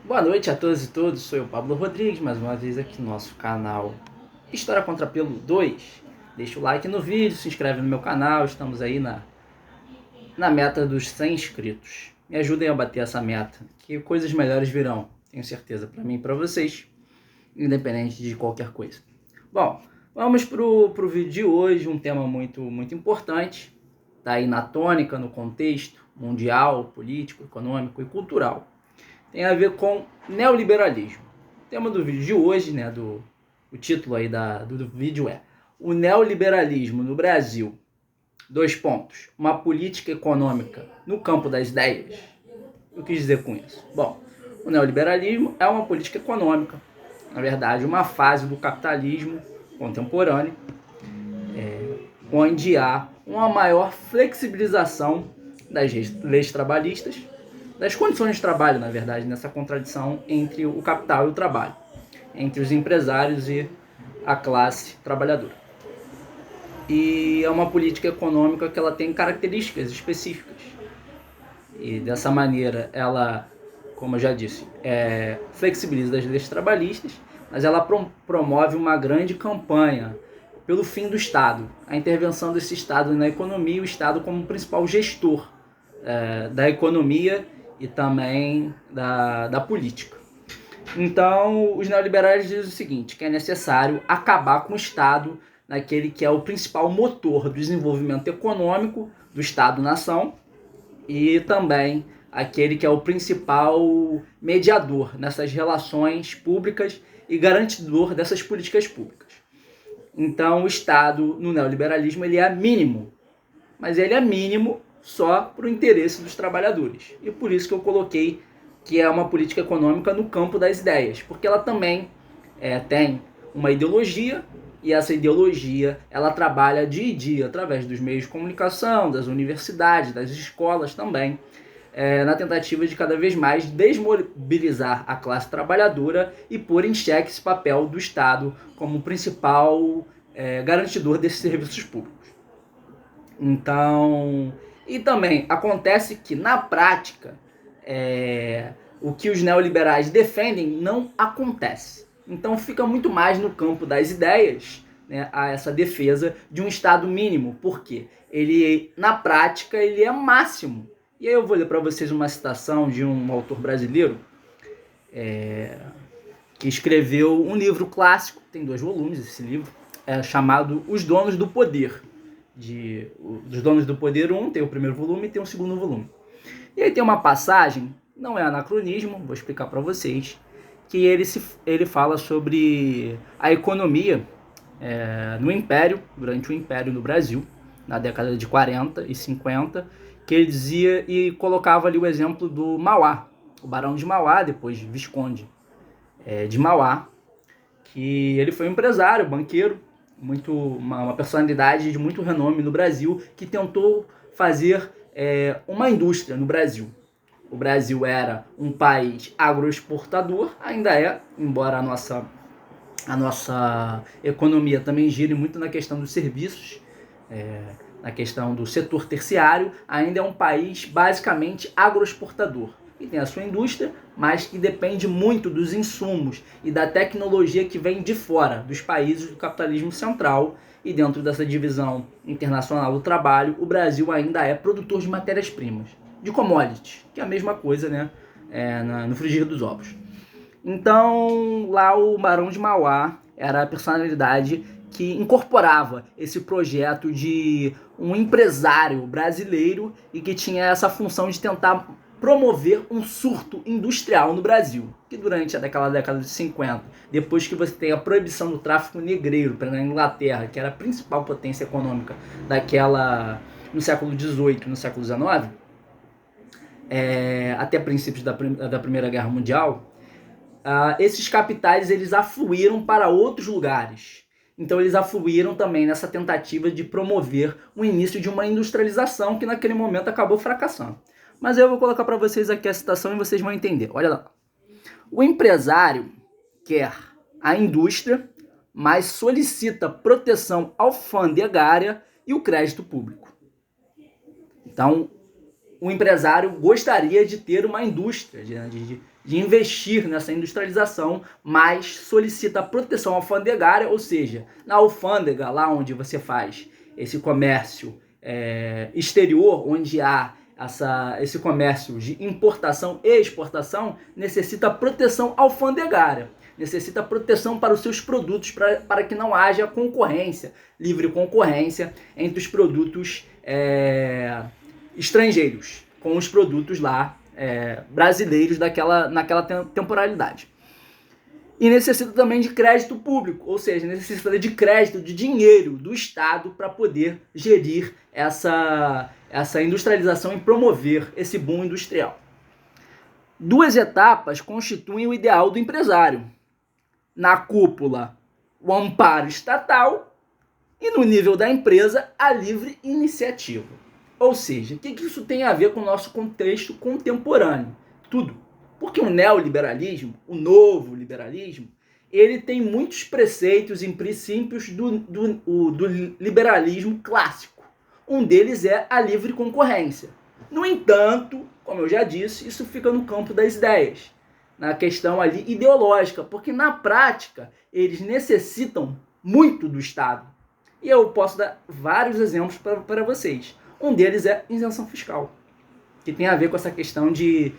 Boa noite a todos e todos, sou eu, Pablo Rodrigues, mais uma vez aqui no nosso canal História Contra Pelo 2. Deixa o like no vídeo, se inscreve no meu canal, estamos aí na meta dos 100 inscritos. Me ajudem a bater essa meta, que coisas melhores virão, tenho certeza, para mim e para vocês, independente de qualquer coisa. Bom, vamos pro vídeo de hoje, um tema muito importante, está aí na tônica, no contexto mundial, político, econômico e cultural. Tem a ver com neoliberalismo. O tema do vídeo de hoje, né, o título aí do vídeo é o neoliberalismo no Brasil, : uma política econômica no campo das ideias. O que dizer com isso? Bom, o neoliberalismo é uma política econômica, na verdade, uma fase do capitalismo contemporâneo, onde há uma maior flexibilização das leis trabalhistas, das condições de trabalho, na verdade, nessa contradição entre o capital e o trabalho, entre os empresários e a classe trabalhadora. E é uma política econômica que ela tem características específicas. E dessa maneira, ela, como eu já disse, flexibiliza as leis trabalhistas, mas ela promove uma grande campanha pelo fim do Estado, a intervenção desse Estado na economia, o Estado como principal gestor da economia e também da política. Então, os neoliberais dizem o seguinte, que é necessário acabar com o Estado, naquele que é o principal motor do desenvolvimento econômico do Estado-nação e também aquele que é o principal mediador nessas relações públicas e garantidor dessas políticas públicas. Então, o Estado, no neoliberalismo, ele é mínimo, mas ele é mínimo só para o interesse dos trabalhadores. E por isso que eu coloquei que é uma política econômica no campo das ideias, porque ela também tem uma ideologia, e essa ideologia ela trabalha dia a dia através dos meios de comunicação, das universidades, das escolas também, na tentativa de cada vez mais desmobilizar a classe trabalhadora e pôr em xeque esse papel do Estado como principal garantidor desses serviços públicos. Então, e também acontece que na prática o que os neoliberais defendem não acontece. Então fica muito mais no campo das ideias, né, a essa defesa de um Estado mínimo, porque ele, na prática, ele é máximo. E aí eu vou ler para vocês uma citação de um autor brasileiro que escreveu um livro clássico, tem 2 volumes esse livro, chamado Os Donos do Poder. Dos Donos do Poder 1, tem o primeiro volume e tem o segundo volume. E aí tem uma passagem, não é anacronismo, vou explicar para vocês, que ele fala sobre a economia no Império, durante o Império no Brasil, na década de 40 e 50, que ele dizia e colocava ali o exemplo do Mauá, o Barão de Mauá, depois Visconde de Mauá, que ele foi um empresário, banqueiro, uma personalidade de muito renome no Brasil, que tentou fazer uma indústria no Brasil. O Brasil era um país agroexportador, ainda é, embora a nossa economia também gire muito na questão dos serviços, na questão do setor terciário, ainda é um país basicamente agroexportador. E tem a sua indústria, mas que depende muito dos insumos e da tecnologia que vem de fora, dos países do capitalismo central. E dentro dessa divisão internacional do trabalho, o Brasil ainda é produtor de matérias-primas, de commodities, que é a mesma coisa, né, no frigir dos ovos. Então, lá o Barão de Mauá era a personalidade que incorporava esse projeto de um empresário brasileiro e que tinha essa função de tentar promover um surto industrial no Brasil, que durante aquela década de 50, depois que você tem a proibição do tráfico negreiro pela Inglaterra, que era a principal potência econômica no século XVIII e no século XIX, até princípios da Primeira Guerra Mundial, esses capitais eles afluíram para outros lugares. Então eles afluíram também nessa tentativa de promover o início de uma industrialização que naquele momento acabou fracassando. Mas eu vou colocar para vocês aqui a citação e vocês vão entender. Olha lá. O empresário quer a indústria, mas solicita proteção alfandegária e o crédito público. Então, o empresário gostaria de ter uma indústria, de investir nessa industrialização, mas solicita proteção alfandegária, ou seja, na alfândega, lá onde você faz esse comércio exterior, onde há esse comércio de importação e exportação, necessita proteção alfandegária, necessita proteção para os seus produtos, para que não haja concorrência, livre concorrência entre os produtos estrangeiros com os produtos lá brasileiros naquela temporalidade. E necessita também de crédito público, ou seja, necessita de crédito, de dinheiro do Estado para poder gerir essa industrialização e promover esse boom industrial. Duas etapas constituem o ideal do empresário. Na cúpula, o amparo estatal e no nível da empresa, a livre iniciativa. Ou seja, o que isso tem a ver com o nosso contexto contemporâneo? Tudo. Porque o neoliberalismo, o novo liberalismo, ele tem muitos preceitos e princípios do liberalismo clássico. Um deles é a livre concorrência. No entanto, como eu já disse, isso fica no campo das ideias, na questão ali ideológica, porque na prática eles necessitam muito do Estado. E eu posso dar vários exemplos para vocês. Um deles é isenção fiscal, que tem a ver com essa questão de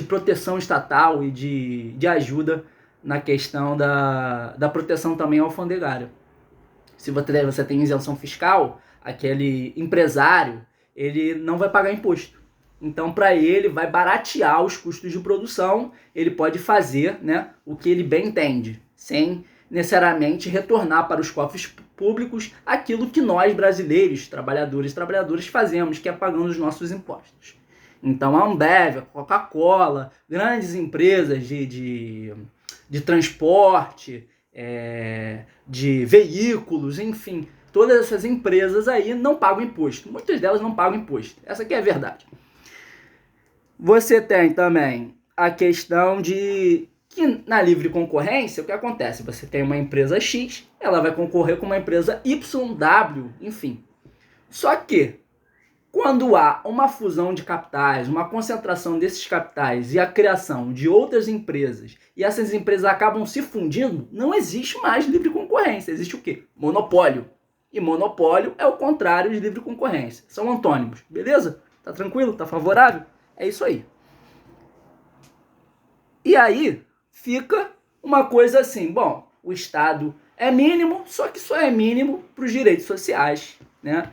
proteção estatal e de ajuda na questão da proteção também alfandegária. Se você tem isenção fiscal, aquele empresário, ele não vai pagar imposto. Então, para ele, vai baratear os custos de produção, ele pode fazer, né, o que ele bem entende, sem necessariamente retornar para os cofres públicos aquilo que nós, brasileiros, trabalhadores e trabalhadoras, fazemos, que é pagando os nossos impostos. Então, a Ambev, a Coca-Cola, grandes empresas de transporte, de veículos, enfim, todas essas empresas aí não pagam imposto. Muitas delas não pagam imposto. Essa aqui é a verdade. Você tem também a questão de que na livre concorrência, o que acontece? Você tem uma empresa X, ela vai concorrer com uma empresa YW, enfim. Só que, quando há uma fusão de capitais, uma concentração desses capitais e a criação de outras empresas, e essas empresas acabam se fundindo, não existe mais livre concorrência. Existe o quê? Monopólio. E monopólio é o contrário de livre concorrência. São antônimos. Beleza? Tá tranquilo? Tá favorável? É isso aí. E aí fica uma coisa assim, bom, o Estado é mínimo, só que só é mínimo para os direitos sociais, né?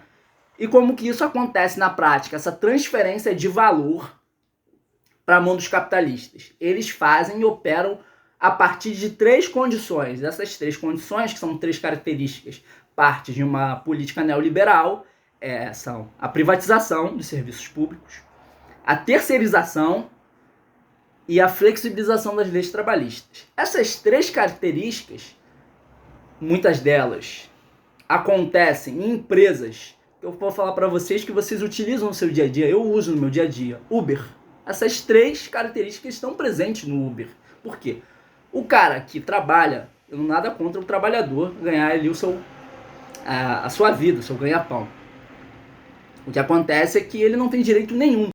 E como que isso acontece na prática? Essa transferência de valor para a mão dos capitalistas. Eles fazem e operam a partir de 3 condições. Essas 3 condições, que são 3 características, parte de uma política neoliberal, são a privatização dos serviços públicos, a terceirização e a flexibilização das leis trabalhistas. Essas 3 características, muitas delas acontecem em empresas. Eu vou falar para vocês que vocês utilizam no seu dia a dia, eu uso no meu dia a dia, Uber. Essas 3 características estão presentes no Uber. Por quê? O cara que trabalha, eu não nada contra o trabalhador ganhar ali a sua vida, o seu ganha-pão. O que acontece é que ele não tem direito nenhum